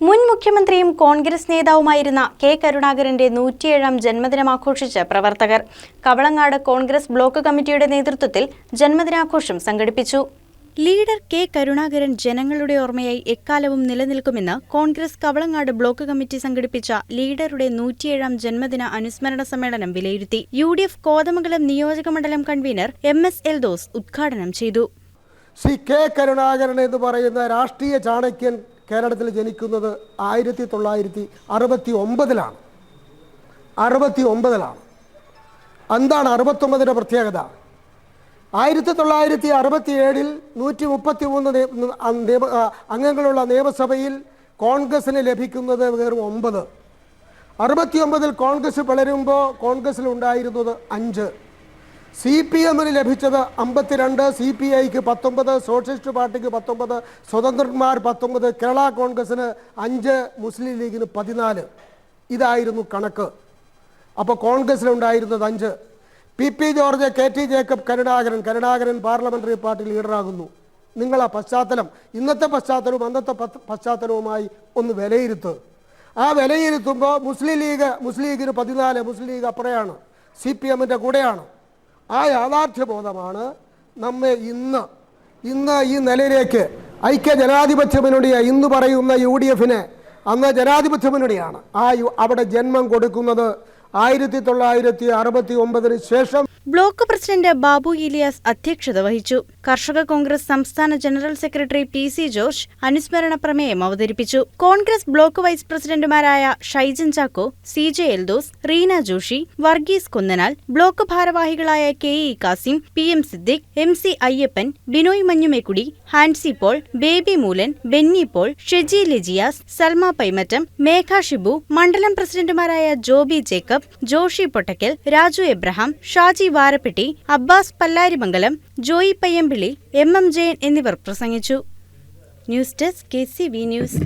മുൻ മുഖ്യമന്ത്രിയും കോൺഗ്രസ് നേതാവുമായിരുന്ന കെ കരുണാകരന്റെ 107ാം ജന്മദിനം ആഘോഷിച്ച് പ്രവർത്തകർ. കവളങ്ങാട് കോൺഗ്രസ് ബ്ലോക്ക് കമ്മിറ്റിയുടെ നേതൃത്വത്തിൽ ജന്മദിനാഘോഷം സംഘടിപ്പിച്ചു. ലീഡർ കെ കരുണാകരൻ ജനങ്ങളുടെ ഓർമ്മയായി എക്കാലവും നിലനിൽക്കുമെന്ന് കോൺഗ്രസ് കവളങ്ങാട് ബ്ലോക്ക് കമ്മിറ്റി സംഘടിപ്പിച്ച ലീഡറുടെ 107ാം ജന്മദിന അനുസ്മരണ സമ്മേളനം വിലയിരുത്തി. UDF കോതമംഗലം നിയോജകമണ്ഡലം കൺവീനർ MS എൽദോസ് ഉദ്ഘാടനം ചെയ്തു. ശ്രീ കെ കരുണാകരൻ എന്ന് പറയുന്ന രാഷ്ട്രീയ ചാണക്യൻ കേരളത്തിൽ ജനിക്കുന്നത് 1969-ലാണ്. 69-ലാണ്. എന്താണ് 69-ന്റെ പ്രത്യേകത? 1967-ൽ 133 അംഗങ്ങളുള്ള നിയമസഭയിൽ കോൺഗ്രസിന് ലഭിക്കുന്നത് വെറും 9. 69-ൽ കോൺഗ്രസ് വളരുമ്പോൾ കോൺഗ്രസിൽ ഉണ്ടായിരുന്നത് 5. CPM-ന് ലഭിച്ചത് 52, CPI-ക്ക് 19, സോഷ്യലിസ്റ്റ് പാർട്ടിക്ക് 19, സ്വതന്ത്രന്മാർ 19, കേരള കോൺഗ്രസിന് 5, മുസ്ലിം ലീഗിന് 14. ഇതായിരുന്നു കണക്ക്. അപ്പോൾ കോൺഗ്രസിലുണ്ടായിരുന്നത് 5. PP George, KT Jacob, Karunakaran parliamentary party ലീഡറാകുന്നു. നിങ്ങളാ പശ്ചാത്തലം, ഇന്നത്തെ പശ്ചാത്തലവും അന്നത്തെ പശ്ചാത്തലവുമായി ഒന്ന് വിലയിരുത്തുക. ആ വിലയിരുത്തുമ്പോൾ മുസ്ലിം ലീഗിന് 14, മുസ്ലിം ലീഗ് അപ്പുറയാണ്, CPM-ന്റെ കൂടെയാണ്. ആ യാഥാർത്ഥ്യബോധമാണ് നമ്മെ ഇന്ന് ഈ നിലയിലേക്ക് ഐക്യ ജനാധിപത്യ മുന്നണി ഇന്ന് പറയുന്ന UDF-നെ അന്ന് ജനാധിപത്യ മുന്നണിയാണ് അവിടെ ജന്മം കൊടുക്കുന്നത് 1969-ന് ശേഷം. ബ്ലോക്ക് പ്രസിഡന്റ് ബാബു ഇലിയാസ് അധ്യക്ഷത വഹിച്ചു. കർഷക കോൺഗ്രസ് സംസ്ഥാന ജനറൽ സെക്രട്ടറി PC ജോർജ് അനുസ്മരണ പ്രമേയം അവതരിപ്പിച്ചു. കോൺഗ്രസ് ബ്ലോക്ക് വൈസ് പ്രസിഡന്റുമാരായ ഷൈജൻ ചാക്കോ, CJ എൽദോസ്, റീന ജോഷി, വർഗീസ് കുന്നനാൽ, ബ്ലോക്ക് ഭാരവാഹികളായ KE Kasim, PM Siddique, MC Ayyappan, Binoy Manjumekkudi, Hansi Paul, Baby Moolan, Benny Paul, Sheji Lejiyas, Salma Paimattam, Megha Shibu, മണ്ഡലം പ്രസിഡന്റുമാരായ ജോബി ജേക്കബ്, ജോഷി പൊട്ടക്കൽ, രാജു എബ്രഹാം, ഷാജി വാരപ്പെട്ടി, അബ്ബാസ് പല്ലാരിമംഗലം, ജോയി പയ്യമ്പിള്ളി, MM ജയൻ എന്നിവർ പ്രസംഗിച്ചു. News desk KCV news.